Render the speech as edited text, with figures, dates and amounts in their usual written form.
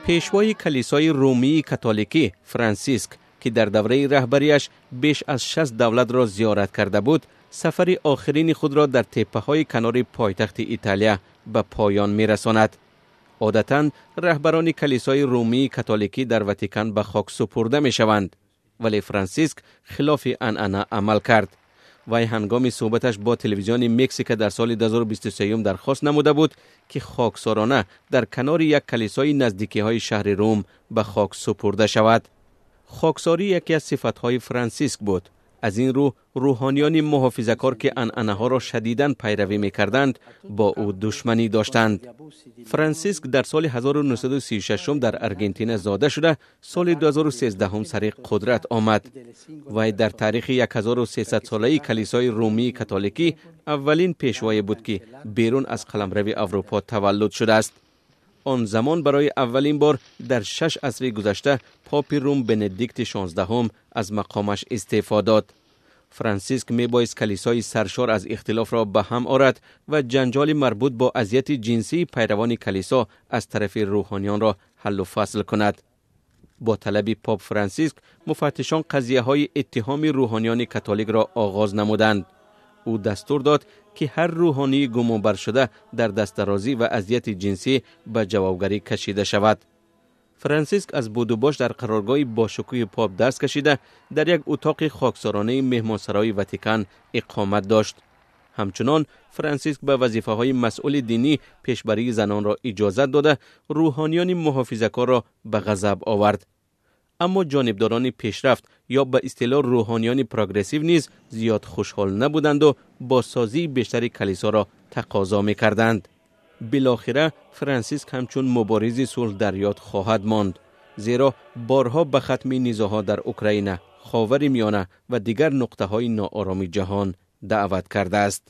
پیشوای کلیسای رومی کاتولیکی فرانسیسک که در دوره رهبریش بیش از 60 دولت را زیارت کرده بود، سفر آخرین خود را در تپه‌های کنار پایتخت ایتالیا به پایان می‌رساند. عادتاً رهبران کلیسای رومی کاتولیکی در واتیکان به خاک سپرده می‌شوند، ولی فرانسیسک خلاف عنعنه عمل کرد. وی هنگام صحبتش با تلویزیون مکزیک در سال 2023 درخواست نموده بود که خاکسارانه در کنار یک کلیسای نزدیکی‌های شهر روم به خاک سپرده شود. خاکساری یکی از صفت‌های فرانسیسک بود. از این رو روحانیان محافظه‌کار که عنعنه‌ها را شدیداً پیروی می‌کردند با او دشمنی داشتند. فرانسیسک در سال 1936 در آرژانتین زاده شده، سال 2013 سر قدرت آمد. وی در تاریخ 1300 ساله کلیسای رومی کاتولیکی اولین پیشوای بود که بیرون از قلمرو اروپا تولد شده است. آن زمان برای اولین بار در 6 عصر گذشته پاپ روم بندیکت 16 از مقامش استعفا داد. فرانسیسک میبایست کلیسای سرشار از اختلاف را به هم آورد و جنجال مربوط با اذیت جنسی پیروان کلیسا از طرف روحانیان را حل و فصل کند. با طلب پاپ فرانسیسک مفتشان قضیه‌های اتهام روحانیان کاتولیک را آغاز نمودند. او دستور داد که هر روحانی گمانبر شده در دسترازی و اذیت جنسی به جوابگری کشیده شود. فرانسیسک از بود و باش در قرارگاه باشکوه پاپ دست کشیده در یک اتاق خاکسارانه مهمانسرای واتیکان اقامت داشت. همچنان فرانسیسک به وظیفه‌های مسئول دینی پیشبری زنان را اجازت داده روحانیان محافظه‌کار را به غضب آورد. اما جانبداران پیشرفت یا به اصطلاح روحانیان پروگرسیو نیز زیاد خوشحال نبودند و بازسازی بیشتر کلیسا را تقاضا می‌کردند. بالاخره فرانسیسک همچون مبارز صلح در یاد خواهد ماند، زیرا بارها به ختم نیزه‌ها در اوکراین، خاورمیانه و دیگر نقطه‌های ناآرام جهان دعوت کرده است.